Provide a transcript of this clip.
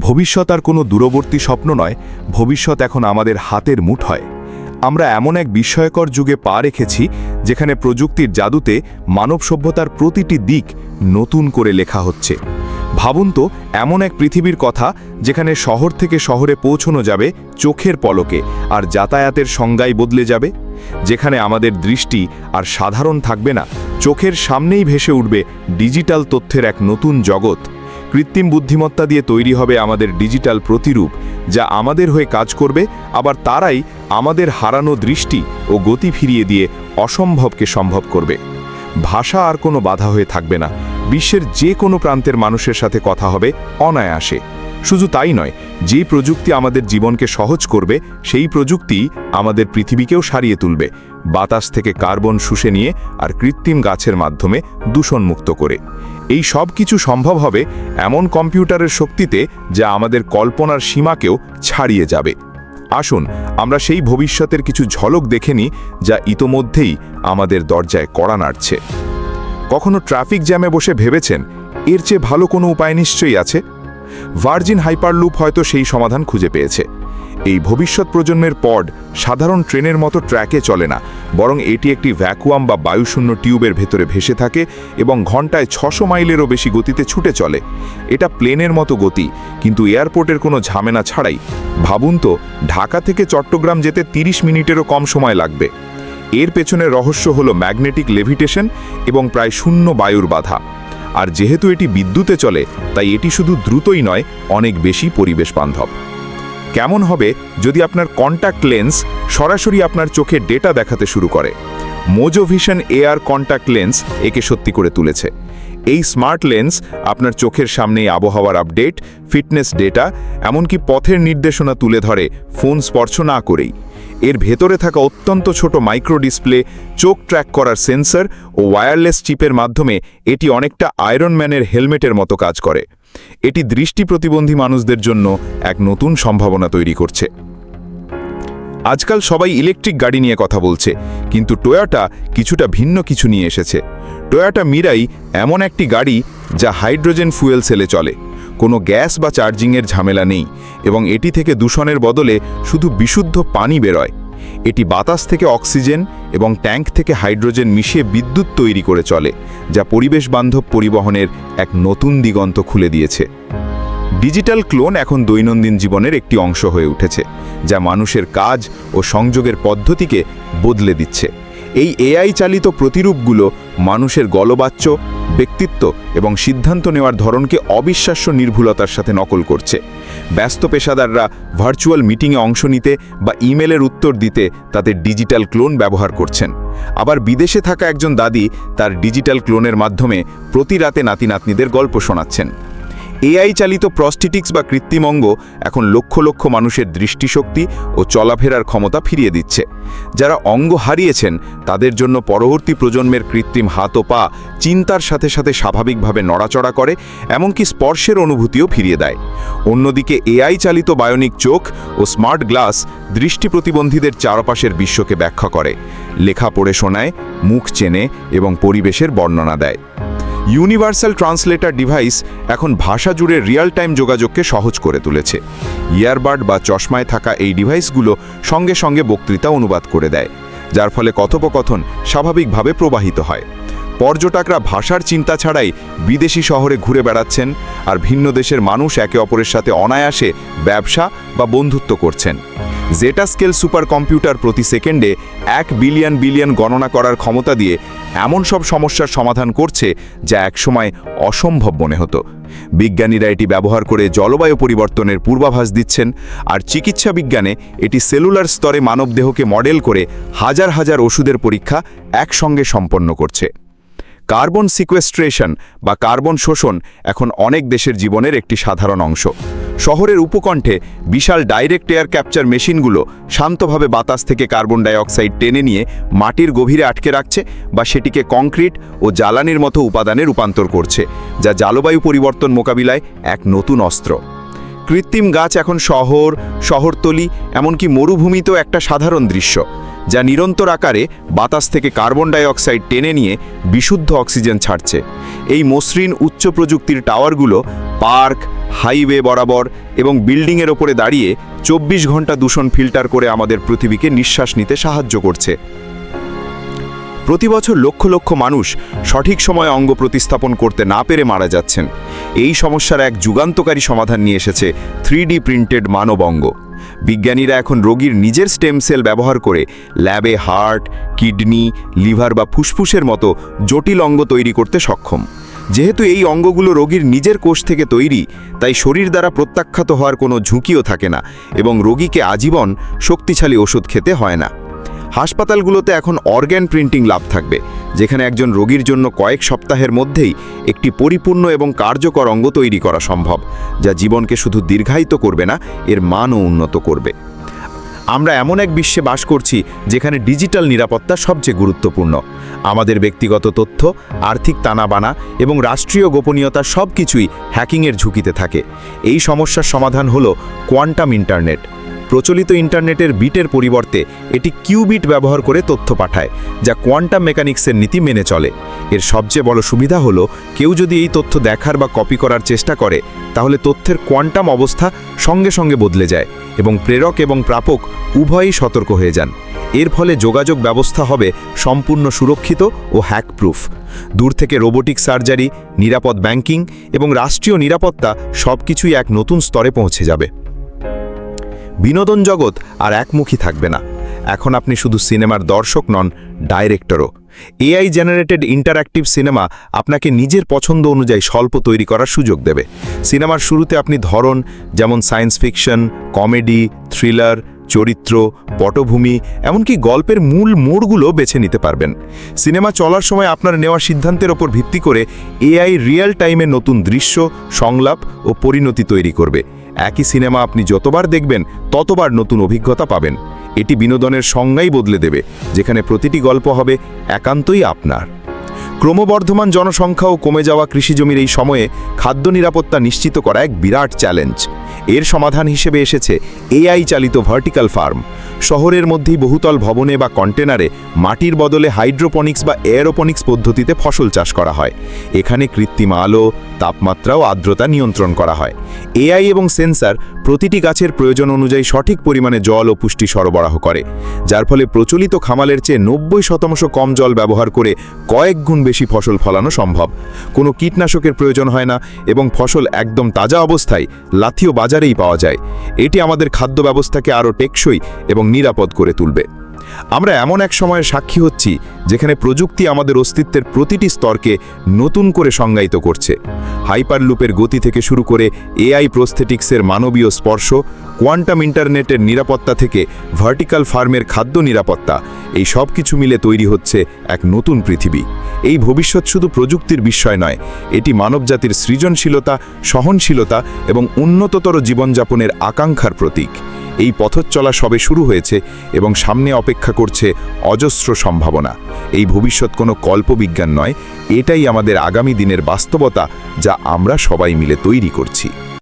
ভবিষ্যৎ আর কোনো দূরবর্তী স্বপ্ন নয়, ভবিষ্যৎ এখন আমাদের হাতের মুঠোয়। আমরা এমন এক বিস্ময়কর যুগে পা রেখেছি যেখানে প্রযুক্তির জাদুতে মানব সভ্যতার প্রতিটি দিক নতুন করে লেখা হচ্ছে। ভাবুন তো, এমন এক পৃথিবীর কথা যেখানে শহর থেকে শহরে পৌঁছানো যাবে চোখের পলকে, আর যাতায়াতের সংজ্ঞাই বদলে যাবে। যেখানে আমাদের দৃষ্টি আর সাধারণ থাকবে না, চোখের সামনেই ভেসে উঠবে ডিজিটাল তথ্যের এক নতুন জগৎ। কৃত্রিম বুদ্ধিমত্তা দিয়ে তৈরি হবে আমাদের ডিজিটাল প্রতিরূপ, যা আমাদের হয়ে কাজ করবে, আবার তারাই আমাদের হারানো দৃষ্টি ও গতি ফিরিয়ে দিয়ে অসম্ভবকে সম্ভব করবে। ভাষা আর কোনো বাধা হয়ে থাকবে না, বিশ্বের যে কোনো প্রান্তের মানুষের সাথে কথা হবে অনায়াসে। শুধু তাই নয়, যেই প্রযুক্তি আমাদের জীবনকে সহজ করবে, সেই প্রযুক্তি আমাদের পৃথিবীকেও সারিয়ে তুলবে, বাতাস থেকে কার্বন শুষে নিয়ে আর কৃত্রিম গাছের মাধ্যমে দূষণমুক্ত করে। এই সব কিছু সম্ভব হবে এমন কম্পিউটারের শক্তিতে, যা আমাদের কল্পনার সীমাকেও ছাড়িয়ে যাবে। আসুন আমরা সেই ভবিষ্যতের কিছু ঝলক দেখে নিই, যা ইতোমধ্যেই আমাদের দরজায় কড়া নাড়ছে। কখনো ট্রাফিক জ্যামে বসে ভেবেছেন এর চেয়ে ভালো কোনো উপায় নিশ্চয়ই আছে? ভার্জিন হাইপারলুপ হয়তো সেই সমাধান খুঁজে পেয়েছে। এই ভবিষ্যৎ প্রজন্মের পড সাধারণ ট্রেনের মতো ট্র্যাকে চলে না, বরং এটি একটি ভ্যাকুয়াম বা বায়ুশূন্য টিউবের ভেতরে ভেসে থাকে এবং ঘন্টায় 600 মাইলেরও বেশি গতিতে ছুটে চলে। এটা প্লেনের মতো গতি, কিন্তু এয়ারপোর্টের কোনো ঝামেলা ছাড়াই। ভাবুন তো, ঢাকা থেকে চট্টগ্রাম যেতে 30 মিনিটেরও কম সময় লাগবে। এর পেছনের রহস্য হলো ম্যাগনেটিক লেভিটেশন এবং প্রায় শূন্য বায়ুর বাধা। আর যেহেতু এটি বিদ্যুতে চলে, তাই এটি শুধু দ্রুতই নয়, অনেক বেশি পরিবেশ বান্ধব। কেমন হবে যদি আপনার কন্ট্যাক্ট লেন্স সরাসরি আপনার চোখে ডেটা দেখাতে শুরু করে? Mojo vision AR contact lens একে সত্যি করে তুলেছে। এই স্মার্ট লেন্স আপনার চোখের সামনেই আবহাওয়ার আপডেট, ফিটনেস ডেটা, এমনকি পথের নির্দেশনা তুলে ধরে ফোন স্পর্শ না করেই। এর ভেতরে থাকা অত্যন্ত ছোট মাইক্রো ডিসপ্লে, চোখ ট্র্যাক করার সেন্সর ও ওয়্যারলেস চিপের মাধ্যমে এটি অনেকটা আয়রন ম্যানের হেলমেটের মতো কাজ করে। এটি দৃষ্টি প্রতিবন্ধী মানুষদের জন্য এক নতুন সম্ভাবনা তৈরি করছে। আজকাল সবাই ইলেকট্রিক গাড়ি নিয়ে কথা বলছে, কিন্তু টয়োটা কিছুটা ভিন্ন কিছু নিয়ে এসেছে। টয়োটা মিরাই এমন একটি গাড়ি যা হাইড্রোজেন ফুয়েল সেলে চলে। কোনো গ্যাস বা চার্জিংয়ের ঝামেলা নেই, এবং এটি থেকে দূষণের বদলে শুধু বিশুদ্ধ পানি বেরোয়। এটি বাতাস থেকে অক্সিজেন এবং ট্যাঙ্ক থেকে হাইড্রোজেন মিশিয়ে বিদ্যুৎ তৈরি করে চলে, যা পরিবেশ বান্ধব পরিবহনের এক নতুন দিগন্ত খুলে দিয়েছে। ডিজিটাল ক্লোন এখন দৈনন্দিন জীবনের একটি অংশ হয়ে উঠেছে, যা মানুষের কাজ ও সংযোগের পদ্ধতিকে বদলে দিচ্ছে। এই এআই চালিত প্রতিরূপগুলো মানুষের গলবাচ্য, ব্যক্তিত্ব এবং সিদ্ধান্ত নেওয়ার ধরনকে অবিশ্বাস্য নির্ভুলতার সাথে নকল করছে। ব্যস্ত পেশাদাররা ভার্চুয়াল মিটিংয়ে অংশ নিতে বা ইমেলের উত্তর দিতে তাদের ডিজিটাল ক্লোন ব্যবহার করছেন। আবার বিদেশে থাকা একজন দাদি তার ডিজিটাল ক্লোনের মাধ্যমে প্রতি রাতে নাতি নাতনিদের গল্প শোনাচ্ছেন। এআই চালিত প্রস্থেটিক্স বা কৃত্রিম অঙ্গ এখন লক্ষ লক্ষ মানুষের দৃষ্টিশক্তি ও চলাফেরার ক্ষমতা ফিরিয়ে দিচ্ছে। যারা অঙ্গ হারিয়েছেন তাদের জন্য পরবর্তী প্রজন্মের কৃত্রিম হাত ও পা চিন্তার সাথে সাথে স্বাভাবিকভাবে নড়াচড়া করে, এমনকি স্পর্শের অনুভূতিও ফিরিয়ে দেয়। অন্যদিকে এআই চালিত বায়োনিক চোখ ও স্মার্ট গ্লাস দৃষ্টি প্রতিবন্ধীদের চারপাশের বিশ্বকে ব্যাখ্যা করে, লেখা পড়ে শোনায়, মুখ চেনে এবং পরিবেশের বর্ণনা দেয়। ইউনিভার্সাল ট্রান্সলেটর ডিভাইস এখন ভাষা জুড়ে রিয়েল টাইম যোগাযোগকে সহজ করে তুলেছে। ইয়ারবাড বা চশমায় থাকা এই ডিভাইসগুলো সঙ্গে সঙ্গে বক্তৃতা অনুবাদ করে দেয়, যার ফলে কথোপকথন স্বাভাবিকভাবে প্রবাহিত হয়। পর্যটকরা ভাষার চিন্তা ছাড়াই বিদেশি শহরে ঘুরে বেড়াচ্ছেন, আর ভিন্ন দেশের মানুষ একে অপরের সাথে অনায়াসে ব্যবসা বা বন্ধুত্ব করছেন। জেটা স্কেল সুপার কম্পিউটার প্রতি সেকেন্ডে 1 বিলিয়ন গণনা করার ক্ষমতা দিয়ে এমন সব সমস্যার সমাধান করছে যা একসময় অসম্ভব মনে হতো। বিজ্ঞানীরা এটি ব্যবহার করে জলবায়ু পরিবর্তনের পূর্বাভাস দিচ্ছেন, আর চিকিৎসা বিজ্ঞানে এটি সেলুলার স্তরে মানবদেহকে মডেল করে হাজার হাজার ওষুধের পরীক্ষা একসঙ্গে সম্পন্ন করছে। কার্বন সিকোয়েস্ট্রেশন বা কার্বন শোষণ এখন অনেক দেশের জীবনের একটি সাধারণ অংশ। শহরের উপকণ্ঠে বিশাল ডাইরেক্ট এয়ার ক্যাপচার মেশিনগুলো শান্তভাবে বাতাস থেকে কার্বন ডাইঅক্সাইড টেনে নিয়ে মাটির গভীরে আটকে রাখছে বা সেটিকে কংক্রিট ও জ্বালানির মতো উপাদানে রূপান্তর করছে, যা জলবায়ু পরিবর্তন মোকাবিলায় এক নতুন অস্ত্র। কৃত্রিম গাছ এখন শহর, শহরতলি, এমনকি মরুভূমিতেও একটা সাধারণ দৃশ্য, যা নিরন্তর আকারে বাতাস থেকে কার্বন ডাইঅক্সাইড টেনে নিয়ে বিশুদ্ধ অক্সিজেন ছাড়ছে। এই মসৃণ উচ্চ প্রযুক্তির টাওয়ারগুলো পার্ক, হাইওয়ে বরাবর এবং বিল্ডিংয়ের ওপরে দাঁড়িয়ে 24 ঘন্টা দূষণ ফিল্টার করে আমাদের পৃথিবীকে নিঃশ্বাস নিতে সাহায্য করছে। প্রতি বছর লক্ষ লক্ষ মানুষ সঠিক সময়ে অঙ্গ প্রতিস্থাপন করতে না পেরে মারা যাচ্ছেন। এই সমস্যার এক যুগান্তকারী সমাধান নিয়ে এসেছে 3D প্রিন্টেড মানব অঙ্গ। বিজ্ঞানীরা এখন রোগীর নিজের স্টেম সেল ব্যবহার করে ল্যাবে হার্ট, কিডনি, লিভার বা ফুসফুসের মতো জটিল অঙ্গ তৈরি করতে সক্ষম। যেহেতু এই অঙ্গগুলো রোগীর নিজের কোষ থেকে তৈরি, তাই শরীর দ্বারা প্রত্যাখ্যাত হওয়ার কোনো ঝুঁকিও থাকে না এবং রোগীকে আজীবন শক্তিশালী ওষুধ খেতে হয় না। হাসপাতালগুলোতে এখন অর্গ্যান প্রিন্টিং ল্যাব থাকবে, যেখানে একজন রোগীর জন্য কয়েক সপ্তাহের মধ্যেই একটি পরিপূর্ণ এবং কার্যকর অঙ্গ তৈরি করা সম্ভব, যা জীবনকে শুধু দীর্ঘায়িত করবে না, এর মানও উন্নত করবে। আমরা এমন এক বিশ্বে বাস করছি যেখানে ডিজিটাল নিরাপত্তা সবচেয়ে গুরুত্বপূর্ণ। আমাদের ব্যক্তিগত তথ্য, আর্থিক তানাবানা এবং রাষ্ট্রীয় গোপনীয়তা সব কিছুই হ্যাকিংয়ের ঝুঁকিতে থাকে। এই সমস্যার সমাধান হলো কোয়ান্টাম ইন্টারনেট। প্রচলিত ইন্টারনেটের বিটের পরিবর্তে এটি কিউবিট ব্যবহার করে তথ্য পাঠায়, যা কোয়ান্টাম মেকানিক্সের নীতি মেনে চলে। এর সবচেয়ে বড় সুবিধা হলো, কেউ যদি এই তথ্য দেখার বা কপি করার চেষ্টা করে, তাহলে তথ্যের কোয়ান্টাম অবস্থা সঙ্গে সঙ্গে বদলে যায় এবং প্রেরক এবং প্রাপক উভয়ই সতর্ক হয়ে যান। এর ফলে যোগাযোগ ব্যবস্থা হবে সম্পূর্ণ সুরক্ষিত ও হ্যাকপ্রুফ। দূর থেকে রোবোটিক সার্জারি, নিরাপদ ব্যাংকিং এবং রাষ্ট্রীয় নিরাপত্তা সবকিছুই এক নতুন স্তরে পৌঁছে যাবে। বিনোদন জগৎ আর একমুখী থাকবে না। এখন আপনি শুধু সিনেমার দর্শক নন, ডাইরেক্টরও। এআই জেনারেটেড ইন্টারঅ্যাক্টিভ সিনেমা আপনাকে নিজের পছন্দ অনুযায়ী স্বল্প তৈরি করার সুযোগ দেবে। সিনেমার শুরুতে আপনি ধরন যেমন সায়েন্স ফিকশন, কমেডি, থ্রিলার, চরিত্র, পটভূমি, এমনকি গল্পের মূল মোড়গুলো বেছে নিতে পারবেন। সিনেমা চলার সময় আপনার নেওয়া সিদ্ধান্তের ওপর ভিত্তি করে এআই রিয়েল টাইমে নতুন দৃশ্য, সংলাপ ও পরিণতি তৈরি করবে। একই সিনেমা আপনি যতবার দেখবেন ততবার নতুন অভিজ্ঞতা পাবেন। এটি বিনোদনের সংজ্ঞাই বদলে দেবে, যেখানে প্রতিটি গল্প হবে একান্তই আপনার। ক্রমবর্ধমান জনসংখ্যা ও কমে যাওয়া কৃষিজমির এই সময়ে খাদ্য নিরাপত্তা নিশ্চিত করা এক বিরাট চ্যালেঞ্জ। এর সমাধান হিসেবে এসেছে এআই চালিত ভার্টিক্যাল ফার্ম। শহরের মধ্যেই বহুতল ভবনে বা কন্টেনারে মাটির বদলে হাইড্রোপনিক্স বা এয়ারোপনিক্স পদ্ধতিতে ফসল চাষ করা হয়। এখানে কৃত্রিম আলো, তাপমাত্রা ও আর্দ্রতা নিয়ন্ত্রণ করা হয়। এআই এবং সেন্সর প্রতিটি গাছের প্রয়োজন অনুযায়ী সঠিক পরিমাণে জল ও পুষ্টি সরবরাহ করে, যার ফলে প্রচলিত খামালের চেয়ে 90% কম জল ব্যবহার করে কয়েক গুণ বেশি ফসল ফলানো সম্ভব। কোনো কীটনাশকের প্রয়োজন হয় না এবং ফসল একদম তাজা অবস্থায় লাথিও বাজারেই পাওয়া যায়। এটি আমাদের খাদ্য ব্যবস্থাকে আরও টেকসই এবং নিরাপদ করে তুলবে। আমরা এমন এক সময়ের সাক্ষী হচ্ছি যেখানে প্রযুক্তি আমাদের অস্তিত্বের প্রতিটি স্তরকে নতুন করে সংজ্ঞায়িত করছে। হাইপারলুপের গতি থেকে শুরু করে এআই প্রস্থেটিক্সের মানবীয় স্পর্শ, কোয়ান্টাম ইন্টারনেটের নিরাপত্তা থেকে ভার্টিক্যাল ফার্মের খাদ্য নিরাপত্তা, এই সব কিছু মিলে তৈরি হচ্ছে এক নতুন পৃথিবী। এই ভবিষ্যৎ শুধু প্রযুক্তির বিষয় নয়, এটি মানবজাতির সৃজনশীলতা, সহনশীলতা এবং উন্নততর জীবনযাপনের আকাঙ্ক্ষার প্রতীক। এই পথচলা সবে শুরু হয়েছে এবং সামনে অপেক্ষা করছে অজস্র সম্ভাবনা। এই ভবিষ্যৎ কোনো কল্পবিজ্ঞান নয়, এটাই আমাদের আগামী দিনের বাস্তবতা, যা আমরা সবাই মিলে তৈরি করছি।